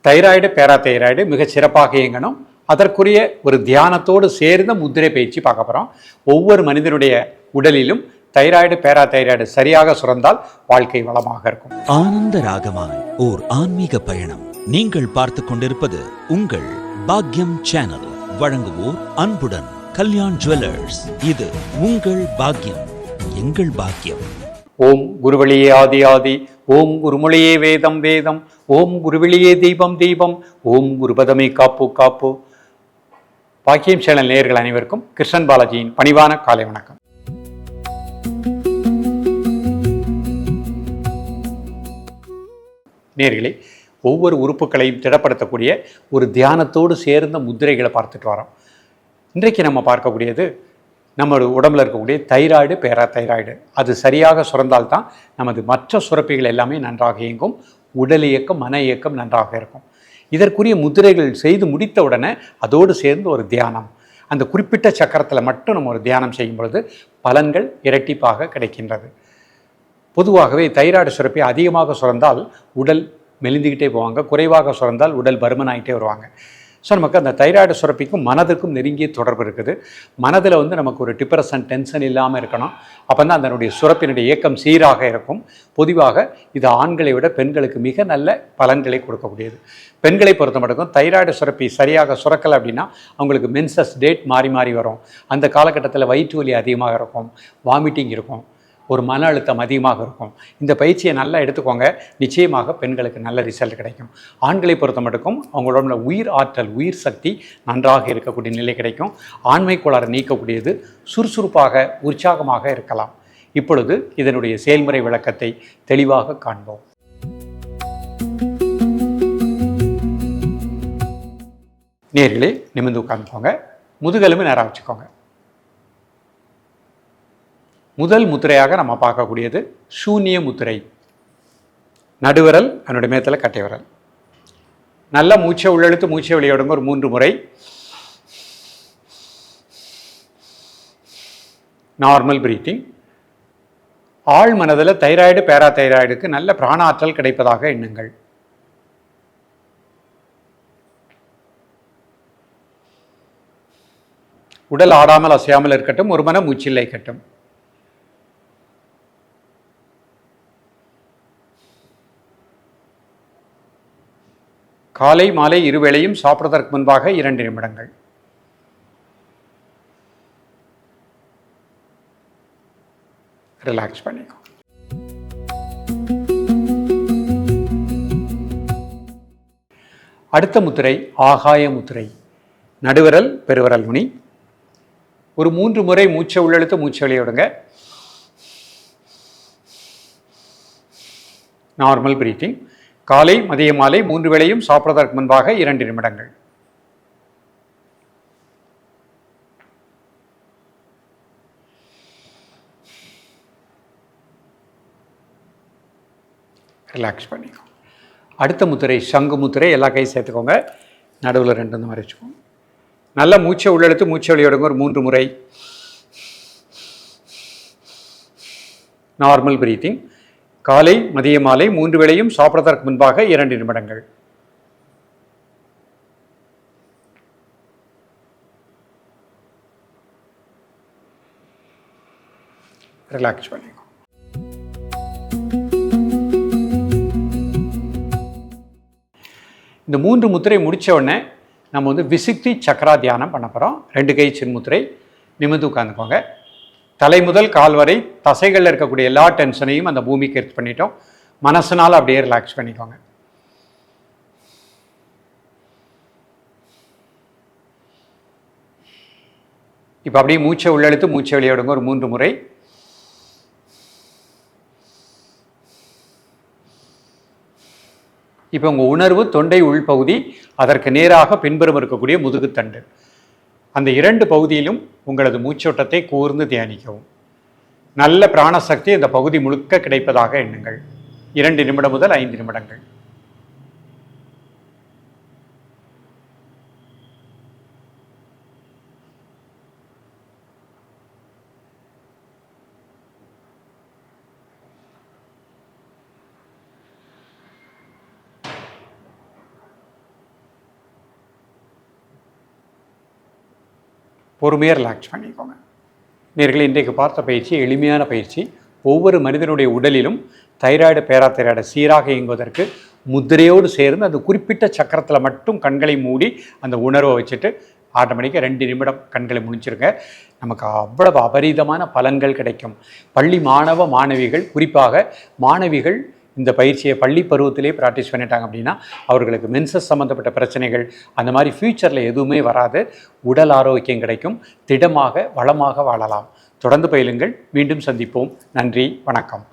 Thyroid parathyroid மிக சிறப்பாக இயங்கணும். அதற்குரிய ஒரு தியானத்தோடு சேர்ந்த முத்திரை பயிற்சி பார்க்க போகிறோம். ஒவ்வொரு மனிதனுடைய உடலிலும் தைராய்டு பேராதைராய்டு சரியாக சுரந்தால் வாழ்க்கை வளமாக இருக்கும். ஆனந்த ராகமாய் ஓர் ஆன்மீக பயணம். நீங்கள் பார்த்து கொண்டிருப்பது உங்கள் பாக்யம் சேனல். வழங்குவோர் அன்புடன் கல்யாண் ஜுவல்லர்ஸ். இது உங்கள் பாக்யம், எங்கள் பாக்யம். ஓம் குருவழியே ஆதி ஆதி, ஓம் குருமொழியே வேதம் வேதம், ஓம் குருவழியே தீபம் தீபம், ஓம் குருபதமே காப்பு காப்பு. பாக்கியம் சேனல் நேயர்கள் அனைவருக்கும் கிருஷ்ணன் பாலாஜியின் பணிவான காலை வணக்கம். நேயர்களே, ஒவ்வொரு உறுப்புகளையும் திடப்படுத்தக்கூடிய ஒரு தியானத்தோடு சேர்ந்த முத்திரைகளை பார்த்துட்டு வரோம். இன்றைக்கு நம்ம பார்க்கக்கூடியது நம்ம உடம்புல இருக்கக்கூடிய தைராய்டு பேராதைராய்டு. அது சரியாக சுரந்தால்தான் நமது மற்ற சுரப்பிகள் எல்லாமே நன்றாக இயங்கும், உடல் இயக்கம் மன இயக்கம் நன்றாக இருக்கும். இதற்குரிய முத்திரைகள் செய்து முடித்த உடனே அதோடு சேர்ந்து ஒரு தியானம், அந்த குறிப்பிட்ட சக்கரத்தில் மட்டும் நம்ம ஒரு தியானம் செய்யும் பொழுது பலன்கள் இரட்டிப்பாக கிடைக்கின்றது. பொதுவாகவே தைராய்டு சுரப்பி அதிகமாக சுரந்தால் உடல் மெலிந்துக்கிட்டே போவாங்க, குறைவாக சுரந்தால் உடல் பருமனாகிட்டே வருவாங்க. ஸோ நமக்கு அந்த தைராய்டு சுரப்பிக்கும் மனதுக்கும் நெருங்கிய தொடர்பு இருக்குது. மனதில் நமக்கு ஒரு டிப்ரெஷன் டென்ஷன் இல்லாமல் இருக்கணும். அப்போ தான் அதனுடைய சுரப்பினுடைய இயக்கம் சீராக இருக்கும். பொதுவாக இது ஆண்களை விட பெண்களுக்கு மிக நல்ல பலன்களை கொடுக்கக்கூடியது. பெண்களை பொறுத்த மட்டும் தைராய்டு சுரப்பி சரியாக சுரக்கலை அப்படின்னா அவங்களுக்கு மென்சஸ் டேட் மாறி மாறி வரும். அந்த காலகட்டத்தில் வயிற்று வலி அதிகமாக இருக்கும், வாமிட்டிங் இருக்கும், ஒரு மன அழுத்தம் அதிகமாக இருக்கும். இந்த பயிற்சியை நல்லா எடுத்துக்கோங்க, நிச்சயமாக பெண்களுக்கு நல்ல ரிசல்ட் கிடைக்கும். ஆண்களை பொறுத்த மட்டும் அவங்களோட உயிர் ஆற்றல் உயிர் சக்தி நன்றாக இருக்கக்கூடிய நிலை கிடைக்கும். ஆண்மை கோளாறு நீக்கக்கூடியது, சுறுசுறுப்பாக உற்சாகமாக இருக்கலாம். இப்பொழுது இதனுடைய செயல்முறை விளக்கத்தை தெளிவாக காண்போம். நேர்களே, நிமிர்ந்து உட்கார்ந்துக்கோங்க, முதுகெலும்பு நேராக வச்சுக்கோங்க. முதல் முத்திரையாக நம்ம பார்க்கக்கூடியது சூன்ய முத்திரை. நடுவிரல் என்னுடைய மேத்தில் கட்டை விரல். நல்ல மூச்சை உள்ளெழுத்து மூச்சை வெளியிடுங்க ஒரு 3 முறை. Normal breathing. ஆழ் மனதில் தைராய்டு பேராதைராய்டுக்கு நல்ல பிராணாற்றல் கிடைப்பதாக எண்ணுங்கள். உடல் ஆடாமல் அசையாமல் இருக்கட்டும், ஒரு மன மூச்சில்லை கட்டும். காலை மாலை இருவேளையும் சாப்பிடுவதற்கு முன்பாக 2 நிமிடங்கள். ரிலாக்ஸ் பண்ணிக்கோ. அடுத்த முத்திரை ஆகாய முத்திரை. நடுவிரல் பெருவிரல் நுனி. ஒரு 3 முறை மூச்சை உள்ளெழுத்து மூச்சை வெளியிடுங்க. Normal breathing. காலை மதிய மாலை 3 வேளையும் சாப்பிடுவதற்கு முன்பாக 2 நிமிடங்கள். ரிலாக்ஸ் பண்ணிக்கோ. அடுத்த முத்திரை சங்கு முத்திரை. எல்லா கையும் சேர்த்துக்கோங்க, நடுவில் 2 இந்த மாதிரி வச்சுக்கோங்க. நல்லா மூச்சை உள்ளெடுத்து மூச்சை வெளியிடுங்க ஒரு 3 முறை. Normal breathing. காலை மதிய மாலை 3 வேளையும் சாப்பிடுவதற்கு முன்பாக 2 நிமிடங்கள். ரிலாக்ஸ் பண்ணிக்கோ. இந்த 3 முத்திரை முடித்த உடனே நம்ம விசுக்தி சக்கரா தியானம் பண்ண போகிறோம். 2 கை சின்முத்திரை. நிமிர்ந்து உட்காந்துக்கோங்க. தலை முதல் கால் வரை தசைகளில் இருக்கக்கூடிய எல்லா டென்ஷனையும் அந்த பூமிக்கு எடுத்து பண்ணிட்டோம். மனசனால் அப்படியே ரிலாக்ஸ் பண்ணிக்கோங்க. இப்போ அப்படியே மூச்சை உள்ளெழுத்து மூச்சை வெளியிடுங்க ஒரு 3 முறை. இப்போ உங்கள் உணர்வு தொண்டை உள்பகுதி, அதற்கு நேராக பின்புறம் இருக்கக்கூடிய முதுகுத்தண்டு, அந்த 2 பகுதியிலும் உங்களது மூச்சோட்டத்தை கூர்ந்து தியானிக்கவும். நல்ல பிராணசக்தி இந்த பகுதி முழுக்க கிடைப்பதாக எண்ணுங்கள். 2 நிமிடம் முதல் 5 நிமிடங்கள். பொறுமையாக ரிலாக்ஸ் பண்ணிக்கோங்க. நேயர்களே, இன்றைக்கு பார்த்த பயிற்சி எளிமையான பயிற்சி. ஒவ்வொரு மனிதனுடைய உடலிலும் தைராய்டு பேராதைராய்டு சீராக இயங்குவதற்கு முத்திரையோடு சேர்ந்து அந்த குறிப்பிட்ட சக்கரத்தில் மட்டும் கண்களை மூடி அந்த உணர்வை வச்சுட்டு ஆட்டோமேட்டிக்காக 2 நிமிடம் கண்களை முடிச்சிருங்க. நமக்கு அவ்வளவு அபரீதமான பலன்கள் கிடைக்கும். பள்ளி மாணவ மாணவிகள், குறிப்பாக மாணவிகள் இந்த பயிற்சியை பள்ளி பருவத்திலே ப்ராக்டிஸ் பண்ணிட்டாங்க அப்படின்னா அவர்களுக்கு மென்சஸ் சம்மந்தப்பட்ட பிரச்சனைகள் அந்த மாதிரி ஃப்யூச்சரில் எதுவுமே வராது. உடல் ஆரோக்கியம் கிடைக்கும். திடமாக வளமாக வாழலாம். தொடர்ந்து பயிலுங்கள். மீண்டும் சந்திப்போம். நன்றி, வணக்கம்.